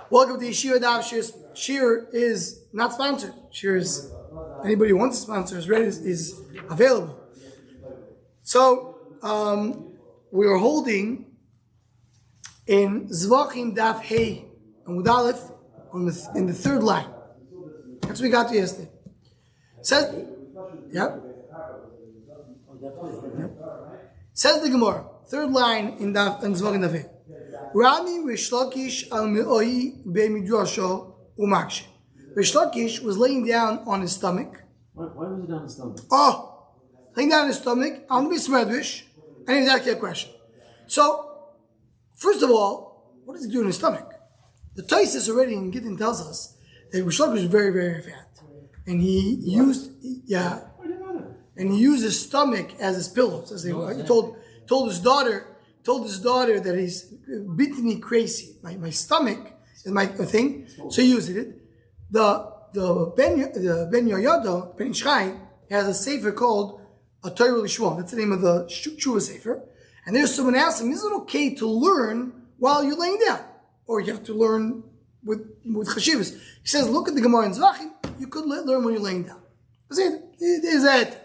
Welcome to Yeshiva Daf. Shir is not sponsored. Shir is anybody who wants to sponsor is available. So we are holding in Zevachim Daf Hey and Aleph in the third line. That's what we got to yesterday. Says, Says the Gemara, third line in Zevachim Daf Hey. Rami Rish Lakish al Me'oi Be'midrasho Umakshe. Rish Lakish was laying down on his stomach. Why was he on his stomach? Laying down on his stomach, on the Smedrish, and he's asking a question. So, first of all, what does he do in his stomach? The Taisis already in Gittin tells us that Rish Lakish was very, very fat. And he used, and he used his stomach as his pillow. So he told his daughter that he's beating me crazy. My stomach is my thing, so he used it. The Ben Yoyado, Ben Ishchai, has a sefer called a Torah Lishma. That's the name of the Tshuva sefer. And there's someone asked him, is it okay to learn while you're laying down? Or you have to learn with chashivas? He says, look at the Gemara in Zevachim, you could learn when you're laying down. That's it. It is that.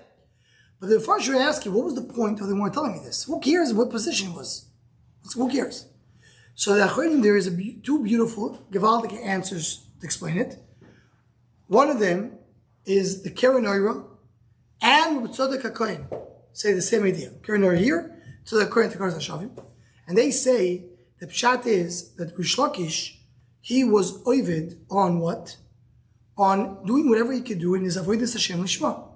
But the first you're asking, what was the point of the Gemara telling me this? Who cares what position it was? Who cares? So there is two beautiful Gevaldic answers to explain it. One of them is the Keren Oira and Tzadok HaKohen say the same idea. Keren Oira here, Tzadok HaKohen Tekaras HaShavim. And they say the pshat is that Rish Lakish, he was oived on what? On doing whatever he could do in his avodas Hashem Lishma.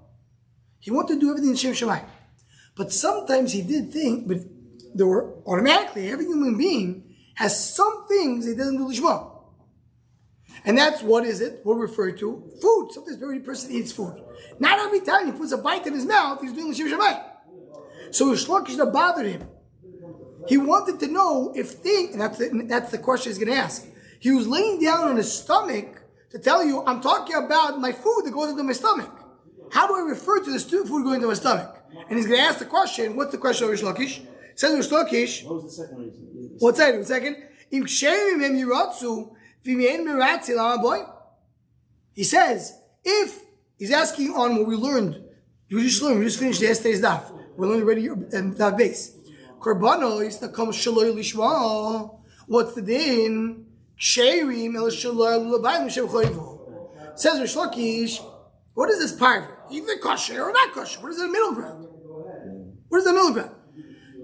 He wanted to do everything in Shem Shammai. But sometimes he did think, but there were automatically, every human being has some things he doesn't do Lishma. And that's, what is it? What we refer to? Food. Sometimes every person eats food. Not every time he puts a bite in his mouth, he's doing Shem Shammai. So Rish Lakish that bothered him. He wanted to know if and that's the question he's going to ask. He was laying down on his stomach to tell you, I'm talking about my food that goes into my stomach. How do I refer to this food going into my stomach? And he's going to ask the question. What's the question of Rish Lakish? Says Rish Lakish. What was the second reason? What's that? One second. He says, if he's asking on what we learned, we just finished yesterday's daf. We learned already that base. Korbano is the come shaloi lishma. What's the din? Ksherim el shaloi l'bayim shem choivu. Says Rish Lakish, what is this part? Either kosher or not kosher. What is the middle ground? What is the middle ground?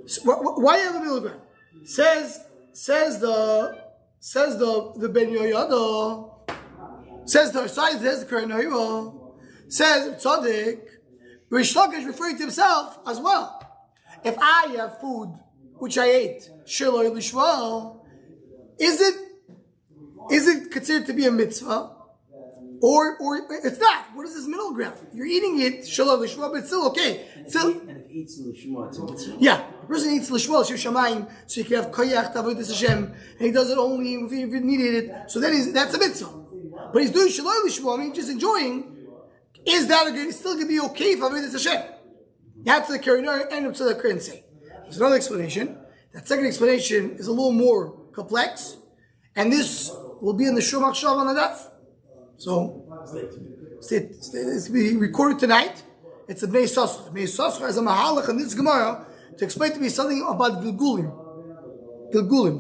So, why have the middle ground? Says the Ben Yoyado. Says the Keren Oira. Says Tzaddik. Rish Lakish referring to himself as well. If I have food which I ate, Shiloi Lishma, is it considered to be a mitzvah? Or it's not. What is this middle ground? You're eating it, Shiloi Lishma, but it's still okay. And if he eats Lishma, it's a mitzvah. Yeah. The person eats Lishma, Shir Shamayim, so you can have Koyach, Tavodas Hashem, and he does it only if he needed it. So then that's a mitzvah. But he's doing Shiloi Lishma, just enjoying. Is that still going to be okay for Avodas Hashem? That's the Keren Oira and the Keren say. There's another explanation. That second explanation is a little more complex, and this will be in the Shur Machshav on the daf. So, it's be recorded tonight. It's the Bnei Yissaschar. Bnei Yissaschar has a mahalach in this Gemara to explain to me something about Gilgulim.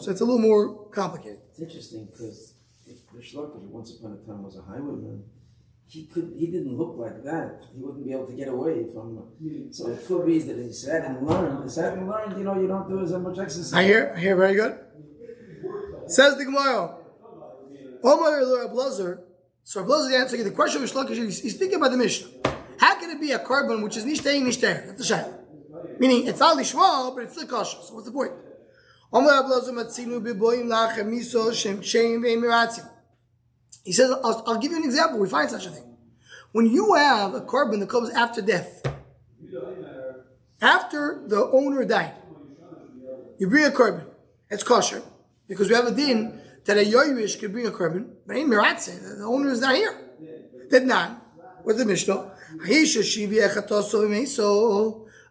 So it's a little more complicated. It's interesting because if Rish Lakish once upon a time was a highwayman, he didn't look like that. He wouldn't be able to get away from. So it could be that he sat and learned. You don't do as much exercise. I hear, very good. Says the Gemara. Omar Blazer. So Blazer answering the question of Rish Lakish, he's speaking about the Mishnah. How can it be a carbon which is nishtei? That's the shayla. Meaning it's not lishma, but it's still kosher. So what's the point? Omar Blazer matzinu b'boim lachem miso shem sheim ve'emiratzim. He says, I'll give you an example. We find such a thing. When you have a carbon that comes after death, after the owner died, you bring a carbon. It's kosher. Because we have a din that a yoyrish could bring a carbon, but in Miratze, the owner is not here. Did not. What's the Mishnah?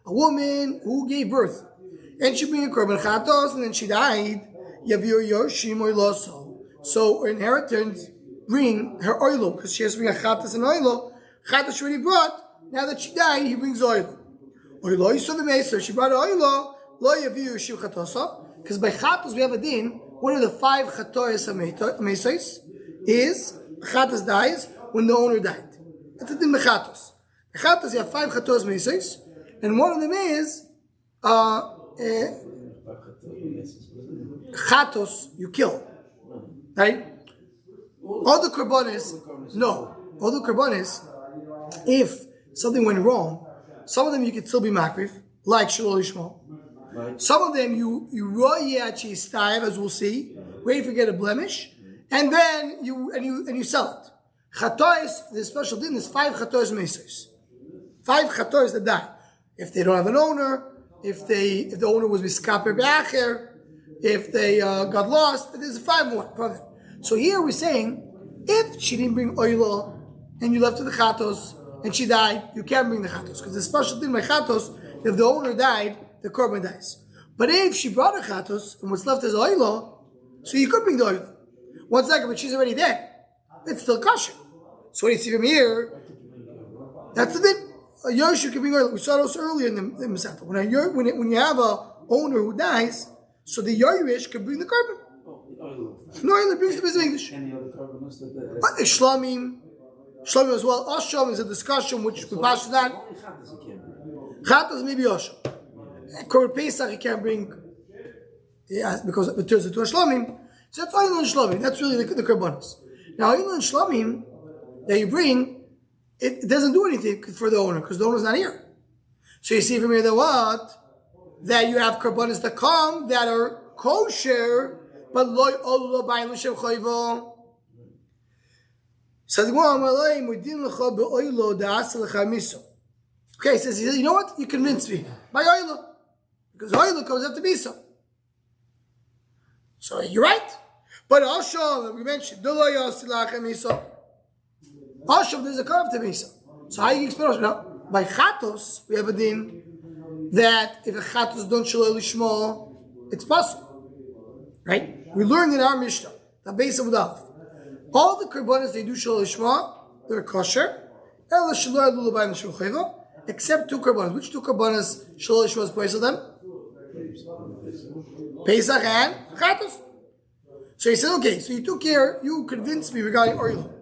A woman who gave birth, and she bring a carbon chatos, and then she died. Yavir yoshim or loso. So her inheritance, bring her oilo, because she has to bring a chatas and oilo. Chatas she already brought. Now that she died, he brings oilo. Oilo is the meser. She brought oilo. Lo yaviu yeshiv chatosa. Because by chatas we have a din. One of the 5 chatois of mesais is chatas dies when the owner died. That's a din mechatos. Mechatos you have 5 chatois mesais, and one of them is chatos you kill, right? All the korbanos, no. All the korbanos, if something went wrong, some of them you could still be makrif, like Shalol Yishmael. Right. Some of them you royachi stayv, as we'll see, wait for get a blemish, and then you sell it. Chatois, the special din is 5 chatois mesos. 5 chatois that die. If they don't have an owner, if the owner was miskaper be'acher, if they got lost, there's 5 more from them. So here we're saying, if she didn't bring oilo and you left her the chatos and she died, you can't bring the chatos because the special thing by chatos, if the owner died, the korban dies. But if she brought a chatos and what's left is oilo, so you could bring the oilo. 1 second, but she's already dead. It's still kosher. So what do you see from here? That's the thing. A Yoshu can bring oilo. We saw this earlier in the Masata. When you have a owner who dies, so the Yoruish can bring the korban. No, it brings the business English. Any other korbanos But Shlamim as well. Osham is a discussion which we pass that. Chatas maybe Osham. Korban Pesach he can't bring, because it turns into a Shlamim. So that's Oil and Shlamim. That's really the korbanos. Now Oil and Shlamim that you bring, it doesn't do anything for the owner because the owner's not here. So you see from here that what? That you have korbanos that come that are kosher. But loy Allah by L'shem Chayvo. Says okay, he says, you know what? You convinced me by oilo because oilo comes after miso. So you're right. But Asham, we mentioned, Asham there's a come after miso. So how you explain it? Now by chatos we have a din that if a chatos don't shalol lishmo, it's possible. Right? We learned in our Mishnah, the base of Udaf. All the korbanos they do Shalol Lishma, they're kosher. Except 2 korbanos. Which 2 korbanos Shalol Lishma is placed on them? Pesach and Chatos. So he said, okay, so you took care, you convinced me regarding oil.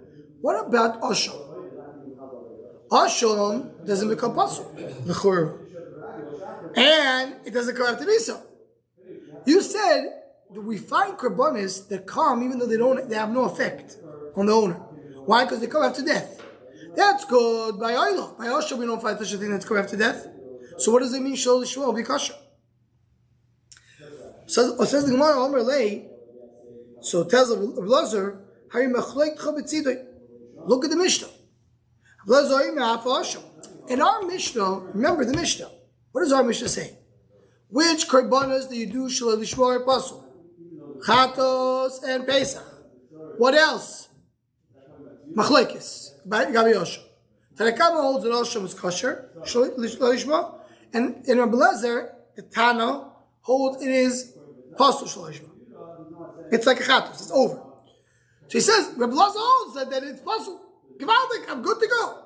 What about Asham? Asham doesn't become possible. And it doesn't come after Misa. You said, we find korbanos that come even though they have no effect on the owner. Why? Because they come after death. That's good by oilo. By Osha we don't find such a thing that's come after death. So what does it mean? Shalol Lishma will be kosher. Says the Gemara Omer Lei. So it tells Abelazar, look at the Mishnah. In our Mishnah, remember the Mishnah. What does our Mishnah say? Which korbanos do you do Shalol Lishma or Pasul? Chatos and Pesach. What else? Machlekes. By Gabi Osha. Tanakama holds that Osha was kosher, Shalol Lishma, and in Rabbi Lezer, the Tana holds it is Pasul Shalol Lishma. It's like a Chatos. It's over. So he says, Rabbi Lezer holds that it's Pasul. Givaldik, I'm good to go.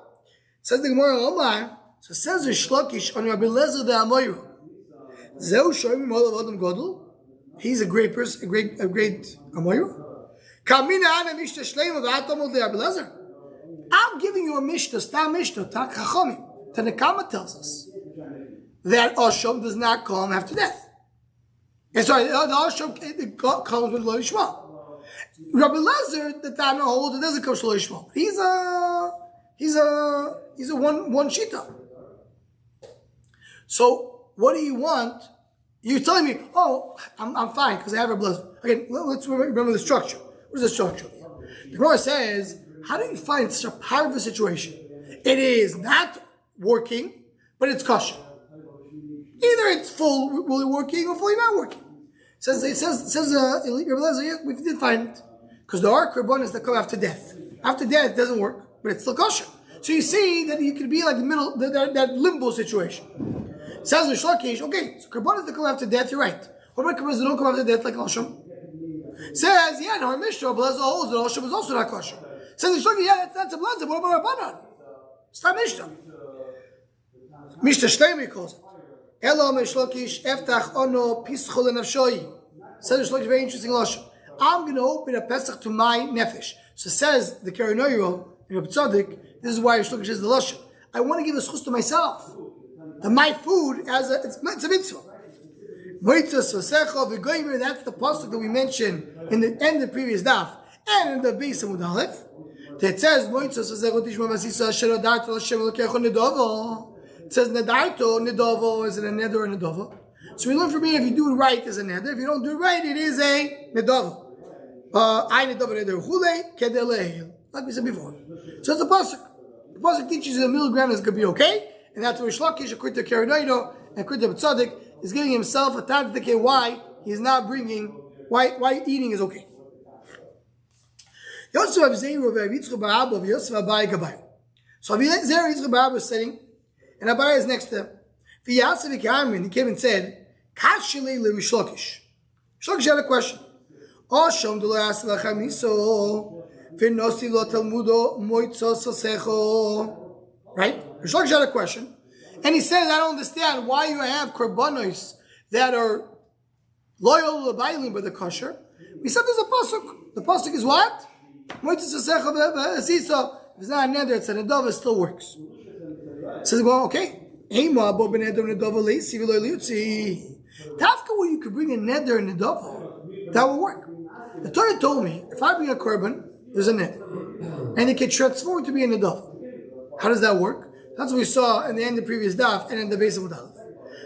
Says the Gemara Omar. So says the Shlokish on Rabbi Lezer the Amoyru. Zeu shoyim olav adam godel. He's a great person, a great Amoyru. Kamina ana mishnah shleima v'atamod le'Abelezer. I'm giving you a mishnah, stam mishnah, tak chachomim. Tanakama tells us that Asham does not come after death. And sorry, the Asham comes with Lo Yishma. Rabbi Lezer, the Tana holds, it doesn't come to Lo Yishma. He's a one shita. So what do you want? You're telling me, oh, I'm fine because I have a blazer. Again, let's remember the structure. What is the structure? The Gemara says, how do you find such a powerful situation? It is not working, but it's kosher. Either it's fully working or fully not working. It says we did find it. Because there are korbanos that come after death. After death, it doesn't work, but it's still kosher. So you see that you could be like the middle, that limbo situation. Says the Shlokish, okay, so korbanos that come after death, you're right. What about korbanos that don't come after death, like Asham? Says, yeah, no, our Mishnah, but the holes, the Osha was also not kosher. Says the Shloki, yeah, that's a blazer, what about Rabbanan? It's not Mishnah. Mishnah Shlemi calls it. Elo Mishlokish Eftach Ono Pischol Nefshoi. Says the Shloki, very interesting lashon. I'm going to open a Pesach to my nefesh. So says the Karinoyo in Reb Tzadik, this is why Shloki says the lashon. I want to give a schus to myself. My food as it's a mitzvah. That's the pasuk that we mentioned in the end of the previous daf and in the base of Mudalef. That says it says nedarto nedavo is it a neder or nedavo. So we learn from here if you do it right is a neder. If you don't do it right, it is a nedavo. I nedavo neder chule kedeleil. Like we said before. So it's a pasuk. The pasuk teaches you the middle ground is going to be okay, and that's where Shlokish, according to Karinoido and according to Tzadik, is giving himself a tad to why he's not bringing why eating is okay. So Avizer Yitzchak is sitting, and Abai is next to him. He came and said, Shlokish had a question. Right? Shlokish had a question. And he says, I don't understand why you have korbanos that are loyal to the Bailim but the kosher. We said there's a pasuk. The pasuk is what? If it's not a neder, it's a nedava, it still works. Says, well, okay. Tafka where you could bring a neder and nedava, that will work. The Torah told me, if I bring a korban, there's a neder. And it can transform to be a nedava. How does that work? That's what we saw in the end of the previous daf and in the base of Mudalef.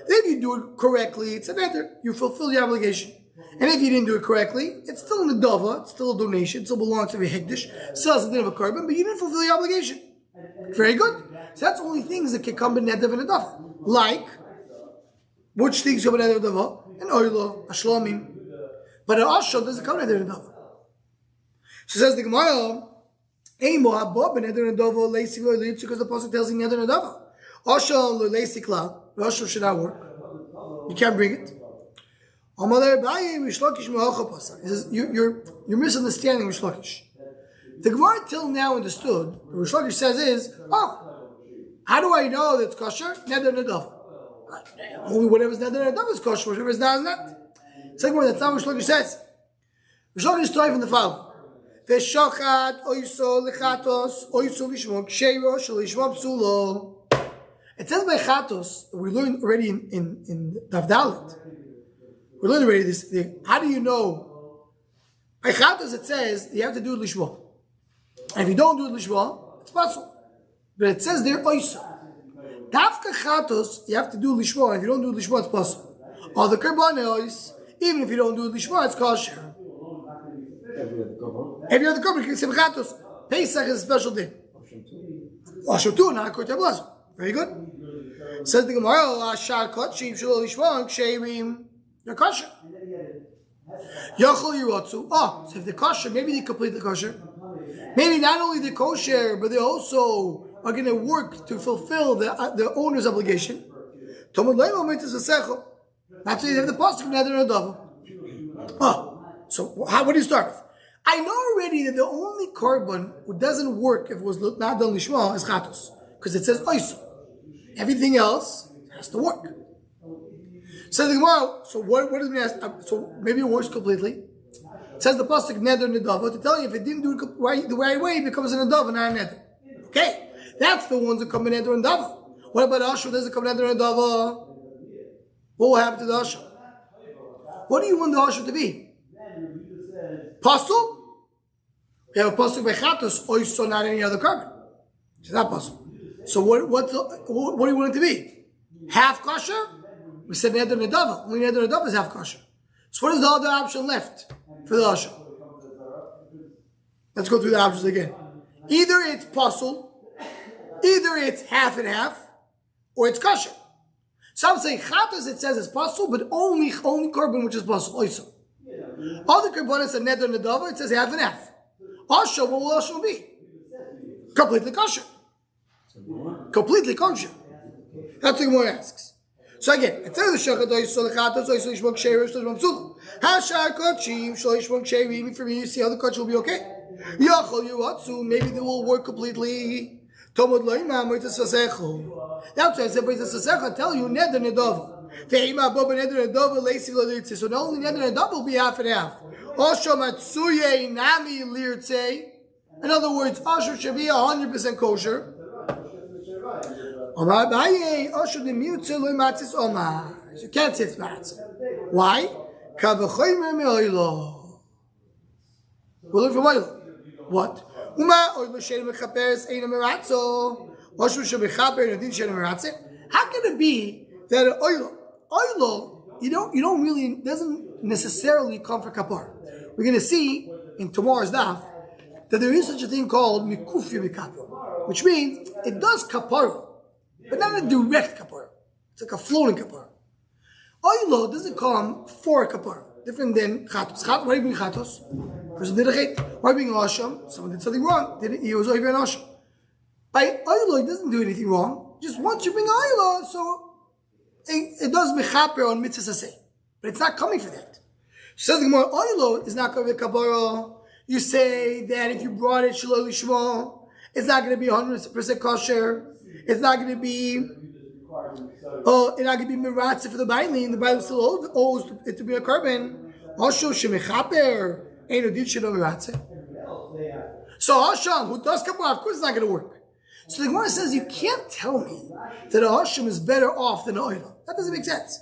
If you do it correctly, it's a neder. You fulfill your obligation. And if you didn't do it correctly, it's still a nedava, it's still a donation, it still belongs to the hekdesh, still has a din of a korban, but you didn't fulfill your obligation. Very good. So that's only things that can come in neder and nedava. Like, which things come in neder and nedava? An oilo, a shlomim. But an ashod doesn't come in neder and nedava. So says the Gemara, because the pasuk tells you neder nedava. Ashod leisi klal. Ashod should not work. You can't bring it. He says, you're misunderstanding Rish Lakish. The Gemara till now understood, what Rish Lakish says is, how do I know that it's kosher? Neder nedava. Only whatever's neder nedava is kosher, whatever is not is not. Second one, that's not what Rish Lakish says. Rish Lakish is trying from the following. V'shochat oiso lechatos oiso v'shmok sheiro shel yishmok psulo. It says by chatos, we learned already in Daf Dalet. We learned already this thing. How do you know? By chatos it says you have to do it lishma. And if you don't do it lishma, it's possible. But it says there oiso. Dafka chatos, you have to do lishma. And if you don't do it lishma, it's possible. All the korbanos, even if you don't do it lishma, it's kosher. Every other korban, you can say chatos. Pesach is a special day. Ashur too, not according to Blazo. Very good. Says the Gemara, Ashar Kotshim Shelo Lishma Ksherim. They're kosher. Yachol Yirotzu. Oh, so if they're kosher, maybe they complete the kosher. Maybe not only they're kosher, but they also are going to work to fulfill the owner's obligation. Tomud Leimo Mitzvah Secho. That's why you have the pasuk Neder Nedava. Oh, so what do you start with? I know already that the only korban who doesn't work if it was not done lishma is chatos, because it says oiso. Everything else has to work. Says the Gemara. So what does it mean? So maybe it works completely. It says the pasuk neder nedava to tell you if it didn't do it the right way, it becomes a nedava, not a neder. Okay, that's the ones that come in neder and nedava. What about ashur? Does it come neder and nedava? What will happen to the ashur? What do you want the ashur to be? Pasuk? We have a pasuk by chatos, oiso, not any other korban. It's not possible. So what do you want it to be? Half kosher? We said neder nedava. Only neder nedava is half kosher. So what is the other option left for the ashur? Let's go through the options again. Either it's pasul, either it's half and half, or it's kosher. Some say chatos, it says it's pasul, but only korban which is pasul, oiso. Other korbanos are neder nedava, it says half and half. Ashur, what will ashur be? Completely kosher. Completely kosher. That's what the Gemara asks. So again, it's the shachat oisol lechatos oisol ishmok sheirish shloshma psula. Hashar kochim shloshma sheirim. For me, you see how the koch will be okay. Yachol yuatsu. Maybe they will work completely. Tomod loima moitas sasecho. That's why I said moitas sasecho. Tell you neder nedova. Ve'ima boba neder nedova leisi lirtze. So not only neder nedova will be half and half. Osho matsuye nami lirtze. In other words, osho should be 100% kosher. You can't say it's matzah. Why? We learn from oil. What? How can it be that an oil, you don't really, doesn't necessarily come for kapar? We're going to see in tomorrow's daf that there is such a thing called mikufya mikapar, which means it does kapar, but not a direct kapara. It's like a floating kapara. Oilo doesn't come for a kapara. Different than chatos. Why do you bring chatos? Person did a chet. Why bring asham? Someone did something wrong. He was over an asham. By oilo, it doesn't do anything wrong. Just once you bring oilo, so it does mechaper on mitzvah saseh. But it's not coming for that. So says the Gemara, oilo is not going to be a kapara. You say that if you brought it shaloi lishma, it's not going to be 100% kosher. It's not going to be, it's not going to be miratze for the bailin. The bailin still owes it to be a carbon. Also, shemechaper ain't a did shelo miratze. So Hashem, who does kapara, of course, it's not going to work. So the Gemara says you can't tell me that a Hashem is better off than an oil. That doesn't make sense.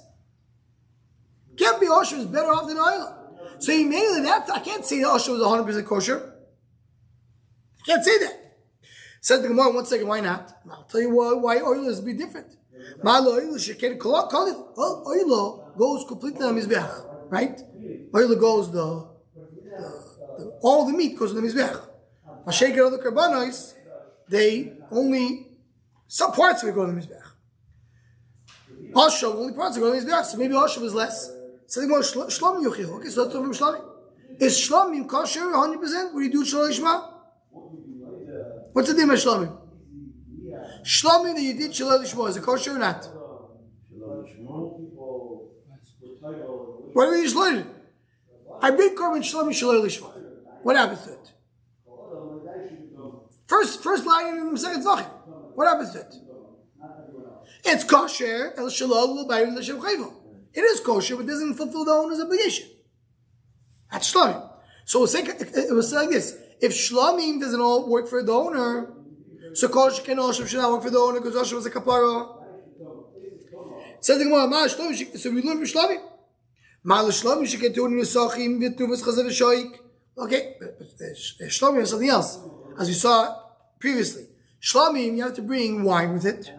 Can't be Hashem is better off than an oil. So immediately that I can't say that Hashem is 100% kosher. I can't say that. Says the Gemara, 1 second, why not? I'll tell you why oil is a bit different. Oil goes completely on the mizbeach, right? Oil goes all the meat goes on the mizbeach. Mashayker other karbanos, they only some parts of it go on the mizbeach. Asham, only parts of it go on the mizbeach, so maybe Asham is less. So the Gemara, Shlomim Yochil. Okay, so let's talk about Shlomim. Is Shlomim kosher 100%? What do you do Shalom Lishma? What's the name of Shlomim? Shlomim that you did Shalom Lishma, is it kosher or not? What do you Shlomim? I bring Korban Shlomim Shalom Lishma. What happens to it? First line in the second Zevachim. What happens to it? It's kosher, El Shalom L'Bayim L'Shem Chayvo. It is kosher, but doesn't fulfill the owner's obligation. That's Shlomim. So it was like this. If Shlomim doesn't all work for the owner, so kosher can also should not work for the owner because Osher was a kapara. Says the Gemara, so we learn from Shlomim. Ma'al Shlomim should get to in Yesachim v'tuvas chazav v'shoik. Okay, Shlomim is something else. As we saw previously, Shlomim you have to bring wine with it,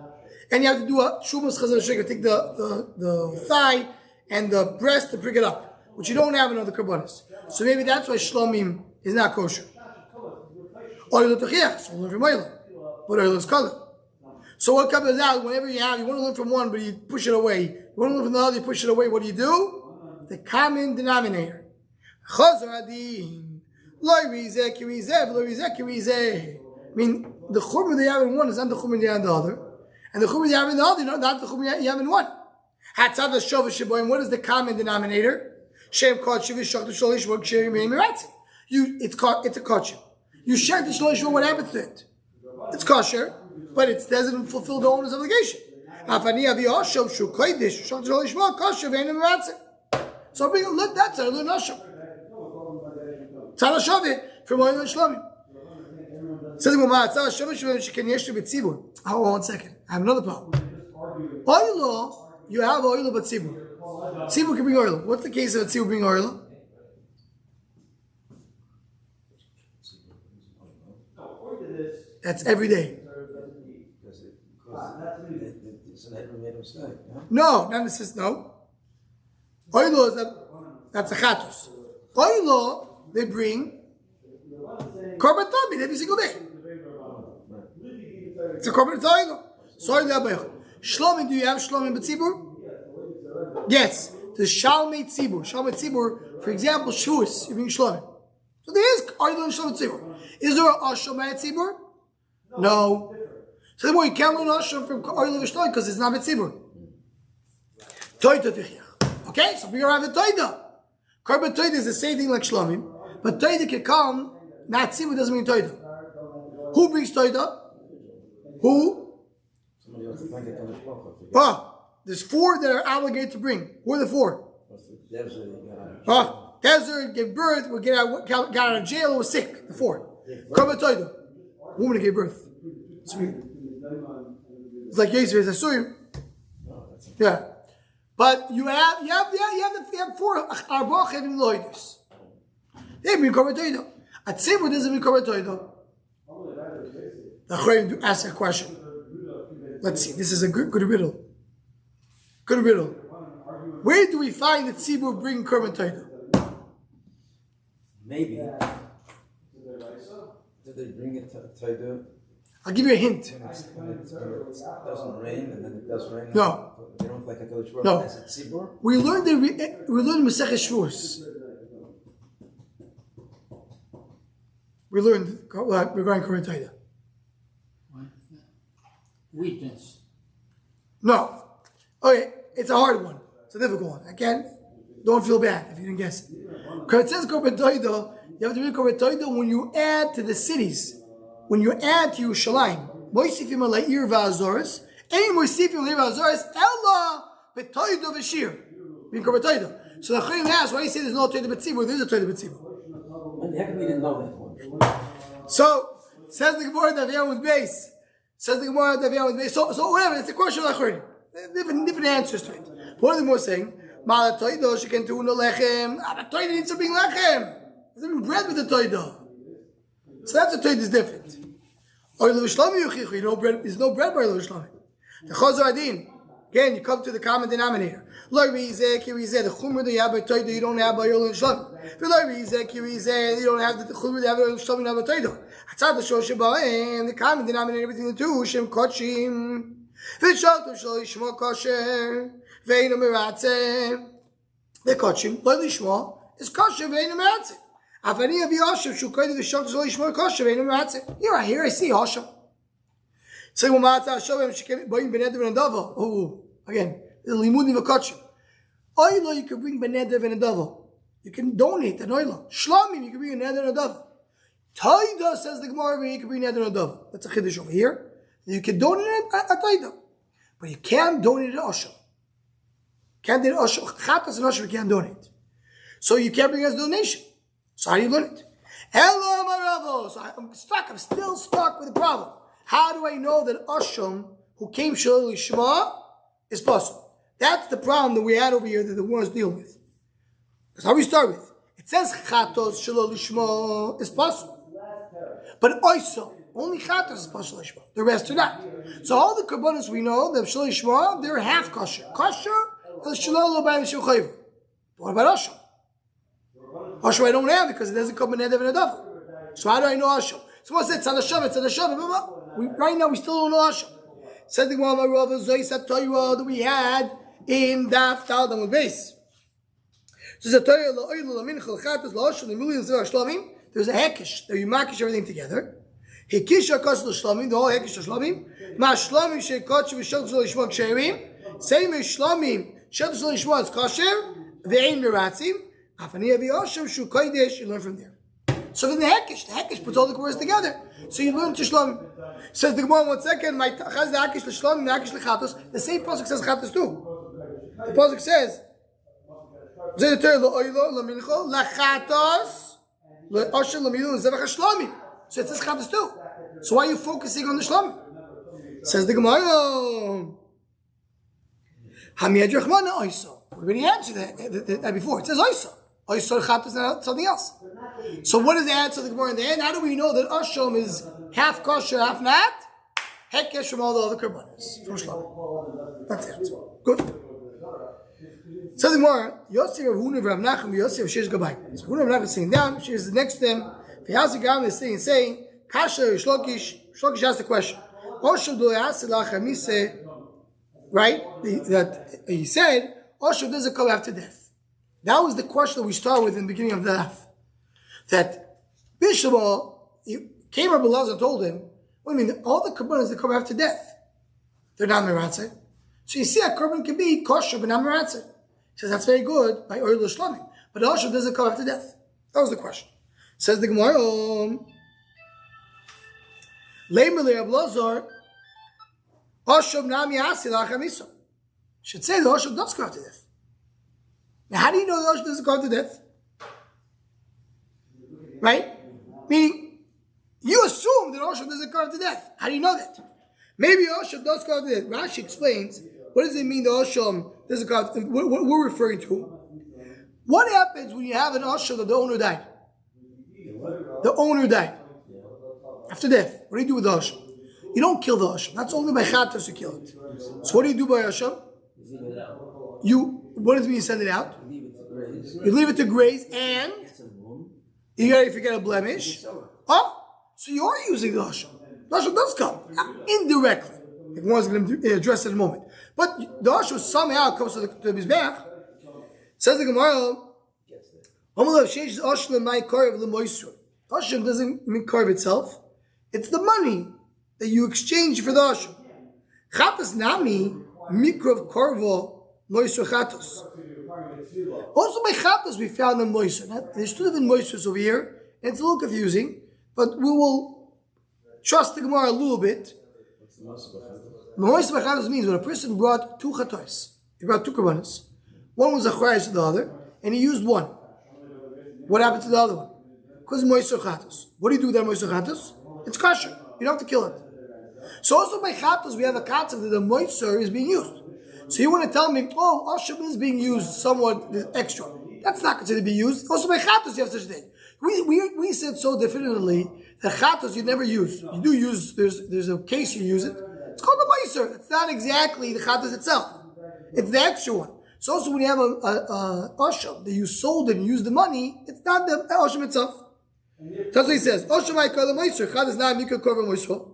and you have to do a shumas chazav v'shoik. Take the thigh and the breast to bring it up, which you don't have in other karbanos. So maybe that's why Shlomim is not kosher. Oil tochiach, so learn from oil, but oil is color. So what comes out whenever you want to learn from one, but you push it away. You want to learn from the other, you push it away. What do? The common denominator. Chazar adin, lo rizeh ki rizeh, lo rizeh ki rizeh. I mean, the chumrah they have in one is not the chumrah they have in the other, and the chumrah they have in the other, not the chumrah you have in one. Hatzav shova sheboim. What is the common denominator? Shem kod shivish shachtu sholish v'og sheri meim miratzim. It's a kosher. You share the shlosh, what happens to it? It's kosher, but it doesn't fulfill the owner's obligation. So let that say, learn Asham. Tzal Hashaveh from Oil and Shlomim. Says the Gemara, Tzal Hashaveh sheken yesh b'tzibur. Oh, 1 second. I have another problem. Oil, you have oil but tzibur. Tzibur can bring oil. What's the case of a tzibur bring oil? That's every day. No, not necessarily. No. Oilo is that's a chatos. Oilo they bring korban tamid every single day. It's a korban oilo. Sorry, Shlomim. Do you have Shlomim b'tzibur? Yes. The Shalmei tzibur. Shalmei tzibur, for example, Shuas. You bring Shlomim. So there is oilo and Shalmei tzibur. Is there a Shalmei tzibur? No. So the more you can't learn Asham from Oil V'Shloi because it's not Mitzibur. Toida Tichiach. Okay, so we are having Toida. Korban Toida is the same thing like Shlomim, but Toida can come, not Tzibur doesn't mean Toida. Who brings Toida? Who? Somebody else thank it on the shloch. There's 4 that are obligated to bring. Who are the 4? Desert, gave birth, got out of jail, was sick. The 4. Korban Toida. Woman that gave birth. It's like Yeshiva, it's a surim. Yeah. But you have 4 Arba Chevim Loidus. They bring Korban Toida. At Tzibur doesn't bring Korban Toida. The Chayim ask a question. Let's see. This is a good riddle. Good riddle. Where do we find that Tzibur bring Korban Toida? Maybe. Did they bring it to Toida? I'll give you a hint. When it doesn't rain, and then it does rain. No. They don't like a Kodesh Baruch. No. Is it Tzibur? We learned Masechet Shavuos. We learned regarding Korban Toida. Weakness. No. Okay, it's a hard one. It's a difficult one. Again, don't feel bad if you didn't guess it. Because it says Korban Toida, you have to read Korban Toida when you add to the cities. When you add to Yerushalayim. Moisifim ala'ir va'azoris. Ein moisifim ala'ir va'azoris. Ella b'toida v'shir. Being Korban Toida. So the Chayim asks, why do you say there's no Toida b'tzibur? There's a Toida b'tzibur. And how come we didn't know that one? So, says the Gemara Davian with base. Says the Gemara Davian with base. So whatever, it's a question of Achrim. Different answers to it. But one of them was saying, Mala Toida, she can do no lechem. But Toida needs to bring lechem. There's even bread with the Toida. So that's a Toida is different. Or Levishlami Yuchichu, you know, bread, there's no bread by Levishlami. The Chazar Adin, again, you come to the common denominator. Lo Rizeh, Kirizeh, the Chumr that you have by Toida, you don't have by Levishlami. Lo Rizeh, Kirizeh, you don't have the Chumr that you have by Levishlami, you have by Toida. Hatzad L'Shosh Ba'en, the common denominator between the two, Shem Kochim. V'shaltom Shlo Yishmo Kosher, Ve'inu Meratzeh. The Kochim, Lo Yishmo, is Kosher, Ve'inu Meratzeh. Afani Avi Hashem, Shukoyde V'shaltom Shlo Yishmo Kosher, Ve'inu Meratzeh. Here I see Hashem. So when Matzah Hashem, Shekem Boim Beneder and Dava. Oh, again, the Limudim V'Kochim. Oilo, you can bring Beneder and Dava. You can donate an oilo. Shlomim, you can bring a neder and dava. Taida, says the Gemara, you can bring neder and dava. That's a chiddush over here. You can donate it at taida, but you can't donate it at asham. Can't donate asham. Chatas and asham you can't donate. So you can't bring as a donation. So how do you learn it? Hello, Maravo. So I'm still stuck with the problem. How do I know that asham, who came Shalom Lishma, is possible? That's the problem that we had over here that the war is dealing with. That's how we start with. It says chatos shelo lishma is possible, but also only chatos is possible lishma. The rest are not. So all the karbonos we know, the shelo lishma, they're half kosher. Kosher is shelo lo b'ayim shulchayv. What about asham? Asham I don't have because it doesn't come in nedav and nadav. So how do I know asham? Someone said tzadasham, tzadasham. Right now we still don't know asham. Says the Gemara that we had in Daf Talmud with base. There's a hekish that you makish everything together. Hekisha kos l'shlamim, the whole hekish l'shlamim. Ma shlamim shekoch v'shok l'shmok sherim. Same as shlamim shok l'shmok is kosher. Ve'ein meratzim. Afani avi oshem shu kodesh. You learn from there. So then the hekish puts all the words together. So you learn to shlamim. Says the Gemara 1 second. My chaz the hekish l'shlamim, the hekish l'chatos. The same pasuk says chatos too. The pasuk says. So why it says chatos too. So why are you focusing on the shlamim? Says the Gemara. Hamiyad Rachmana Oiso. We already answered that before. It says Oiso. Oiso chatos is something else. So what is the answer of the Gemara in the end? How do we know that Asham is half kosher, half not? Hekesh from all the other karbanos from shlamim. That's the answer. Good. Says the Gemara, Yosef Rav Huna Rav Nachum Yosef Shish Gabay. So Huna Rav Nachum is sitting down. She is next to them. V'yaz Gam is sitting, saying, Kasha Shlokish. Shlokish asked the question. Oshav do yasilach hamise. Right? That he said, Oshav doesn't come after death. That was the question that we started with in the beginning of the daf. That Bishlam came Rabbi Lazar and told him, what do you mean? All the kabbalas that come after death, they're not meratzeh. So you see, a korban can be kosher but not meratzeh. He says that's very good by oil shlamim, but the Osham doesn't come after death. That was the question. Says the Gemara, Leimer Ablazar, Osham nami asi la'achamiso. Should say the Osham does come after death. Now, how do you know the Osham doesn't come after death? Right? Meaning, you assume that Osham doesn't come after death. How do you know that? Maybe Osham does come after death. Rashi explains, what does it mean the Osham doesn't come after death? What we're referring to? What happens when you have an Osham that the owner died? The owner died. After death, what do you do with the Osham? You don't kill the Osham. That's only by Chatos you kill it. So what do you do by Osham? What does it mean you send it out? You leave it to graze and you gotta forget a blemish. Oh, so you are using the Osham. The Osham does come. Indirectly. Like one's going to address it in a moment. But the Osham somehow comes to the Mizbeach. Says the Gemara, Osham doesn't mean carve itself. It's the money that you exchange for the Osham. Chatos nami mikrov korvo moisur chatos. Also by chatos we found the moisur. There should have been moisurs over here. And it's a little confusing, but we will trust the Gemara a little bit. Moisur by chatos means when a person brought two chatos, he brought two korbanos. One was a achrayus to the other, and he used one. What happened to the other one? Because moisur chatos. What do you do with that moisur chatos? It's kosher. You don't have to kill it. So also by chatos we have a concept that the moisur is being used. So you want to tell me, oh, Osham is being used somewhat extra. That's not considered to be used. Also by chatos you have such a thing. We said so definitively that chatos you never use. You do use, there's a case you use it. It's called the moisur. It's not exactly the chatos itself. It's the extra one. So also when you have a Osham that you sold it and used the money, it's not the Osham itself. That's what he says. Osham ha'ikar l'moisur. Chatos not mikra korban moisur.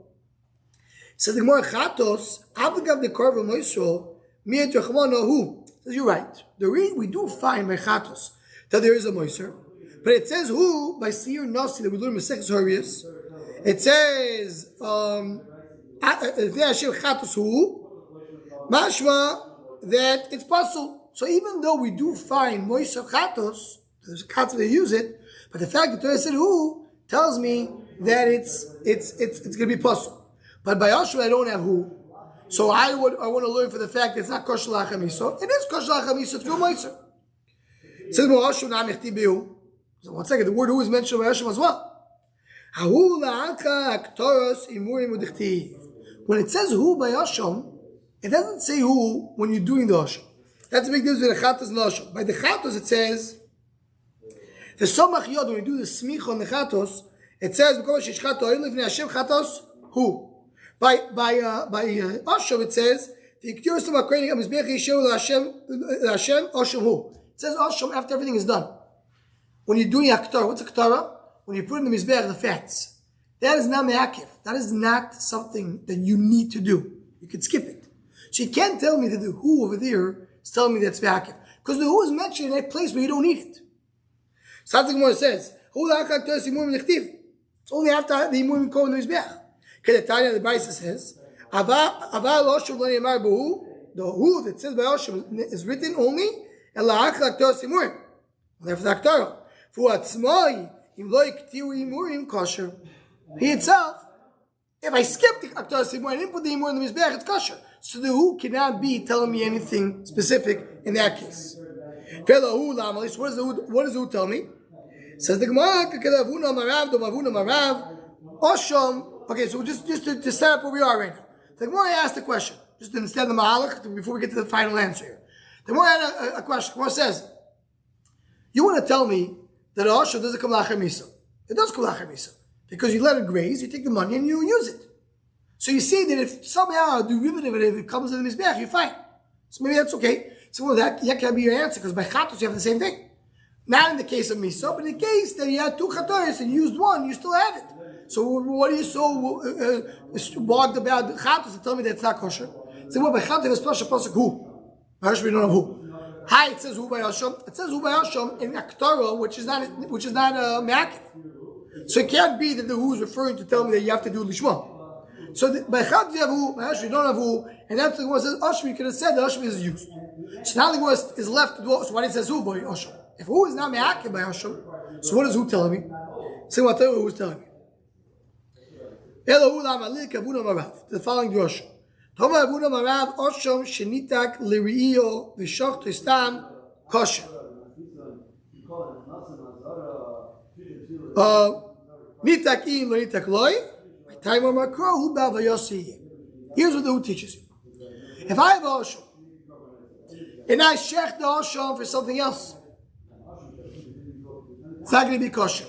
Says the Gemara chatos avagav the korban moisur mi'et yochmano hu. Says you're right. We do find by chatos that there is a moisur, but it says who by seir nasi that we learn in Masechus Horius. It says chatos hu mashma that it's possible. So even though we do find moisur chatos, there's a concept they use it, but the fact that Torah said who tells me that it's going to be possible. But by Osham I don't have who, so I want to learn for the fact that it's not kosher la'achamiso. It is kosher la'achamiso through moisur. It says Osham na mechti behu. So 1 second, the word who is mentioned by Osham as well. Hahu la'anka aktoros imurim udichtiv. When it says who by Osham, it doesn't say who when you're doing the Osham. That's a big difference between the chatos and the Osham. By the chatos it says the somach yod, when you do the smich on the chatos, it says because shishchato oil ifnei Hashem chatos who. By Osham it says the iktiros makreini amizbech yisheru Hashem Osham who. It says Osham after everything is done. When you're doing aktar, what's aktara? When you put in the mizbech the fats, that is not me'akiv. That is not something that you need to do. You can skip it. So you can't tell me that the who over there is telling me that's me'akiv, because the who is mentioned in a place where you don't need it. So the Gemara says, it's only after the imurim go in the mizbech. Because the Tanya, the Brisa says, the who that says by Osham is written only after the Aktara. He itself, if I skip the Aktara Simur and didn't put the Imur in the Mizbech, it's kosher. So the who cannot be telling me anything specific in that case. What does the who tell me? Says the Gemara, Osham. Okay, so just to set up where we are right now. The Gemara asked a question, just to understand the Mahalach before we get to the final answer here. The Gemara had a question. The Gemara says, you want to tell me that Osham doesn't come la'achar misa. It does come la'achar misa. Because you let it graze, you take the money and you use it. So you see that if somehow a derivative of it comes in the Mizbeach, you're fine. So maybe that's okay. So well, that can be your answer, because by chatos you have the same thing. Not in the case of miso, but in the case that you had two chatoris and you used one, you still have it. So what are you so bogged about the chatos to tell me that it's not kosher? So well, by chatos there's special pasuk who. By Osham we don't have who. Hi, it says who by Osham. It says who by Osham in Aktara, which is not me'akiv. So it can't be that the who is referring to tell me that you have to do lishma. So by Chad Yavu, by Ashmi, you don't have who, and that's the one says Ashmi, you could have said that Ashmi is used. So now the one is left to do, so why it says who by Ashmi? If who is not me'akev by Ashmi, so what is who telling me? So what who is telling me? The following drasha. Toma Avuna Marav Oshom Shenitak Liriyo V'Shach Tistam Kosher. Nitak in Nitak Loi. Time of Makro Hu Bava Yossi. Here's what the who teaches you. If I have Oshom and I shech the Oshom for something else, it's not going to be kosher.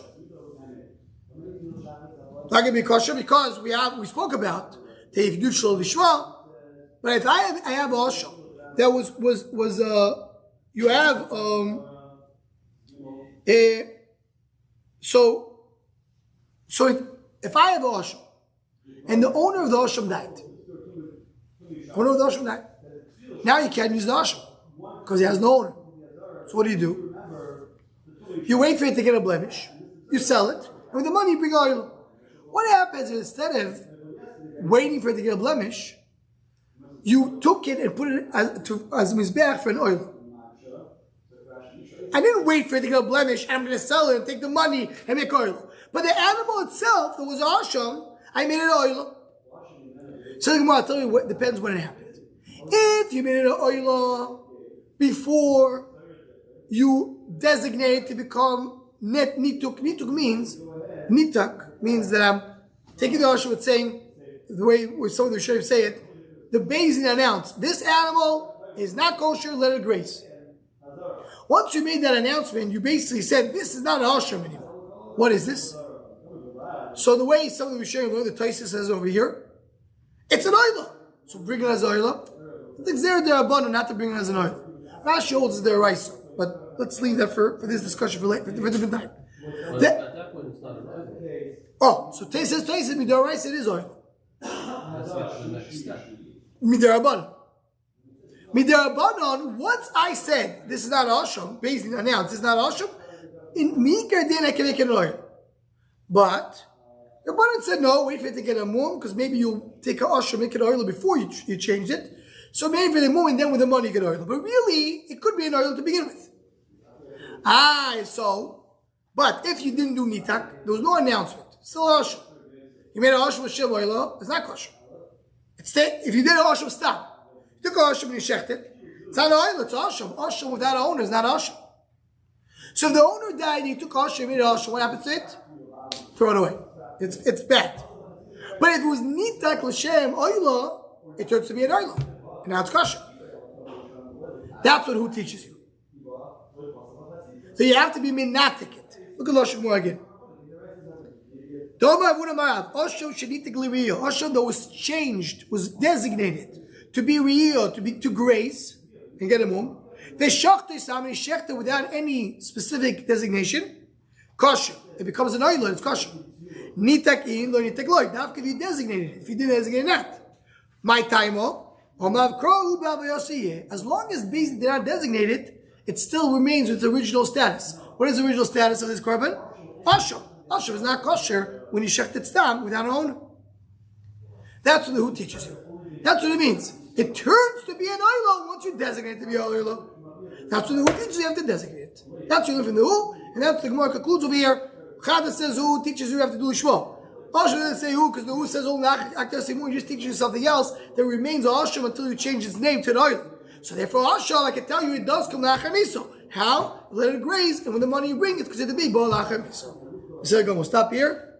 It's not going to be kosher because we spoke about that if you do Shalom Vishwa. But if I have Osham, that was you have if I have Osham and the owner of the Osham died, now you can't use the Osham because he has no owner. So what do? You wait for it to get a blemish, you sell it, and with the money you bring oil. What happens is instead of waiting for it to get a blemish, you took it and put it as mizbeach for an oil. I didn't wait for it to get a blemish and I'm going to sell it and take the money and make oil. But the animal itself, that was asham, I made it oil. So the Gemara, I'll tell you what depends when it happened. If you made it an oil before you designate to become net nituk, nituk means that I'm taking the asham with saying, the way some of the Yeshiva say it, the Beis Din announced, this animal is not kosher, let it graze. Once you made that announcement, you basically said, this is not an Ashram anymore. What is this? So the way some of the Yeshiva, the Taisa says over here, it's an oil. So bring it as oil. It's there abundant not to bring it as an oil. Rashi holds it's their rice, but let's leave that for this discussion for a different time. Well, at that point, it's not an oil. So Taisa, midor rice, it is oil. That's the next step. Midarabanan, once I said this is not Asham, basically announced this is not Asham, in Mikar then I can make it an oil. But the Rabbanan said no, wait for it to get a mum, because maybe you'll take an Asham, make it oil before you change it. So maybe for the mum and then with the money you get oil. But really, it could be an oil to begin with. But if you didn't do Nitak, there was no announcement. Still Asham. You made an Asham with Shem oil, it's not kosher. If you did an Asham, stop. You took an Asham and you shecht it. It's not an oil, it's Asham. Asham without an owner is not Asham. So if the owner died and you took Asham and made an Asham, what happens to it? Throw it away. It's bad. But if it was Nitak L'Shem oil, it turns to be an oil. And now it's kosher. That's what who teaches you. So you have to be minatik it. Look at Lashon more again. Asham that was changed, was designated to be real, to graze and get a mum. They shechted without any specific designation. Kosher. It becomes an oil, it's kosher. Nitak in, lo nitak loy. Now if you designated it, if you didn't designate that. My taimo, as long as bees did not designate it, it still remains with its original status. What is the original status of this korban? Asham. Asham is not kosher when you shech it stam without an owner. That's what the who teaches you. That's what it means. It turns to be an oilo once you designate it to be an oilo. That's what the who teaches you, have to designate it. That's what you learn from the who, and that's what the Gemara concludes over here. Chada says who teaches you have to do lishmo. Asham doesn't say who, because the who says he just teaches you something else that remains Asham until you change its name to an oil. So therefore Asham, I can tell you, it does come la'achar miso. How? Let it graze, and when the money you bring, it's considered to be bo la'achar miso. So we'll stop here.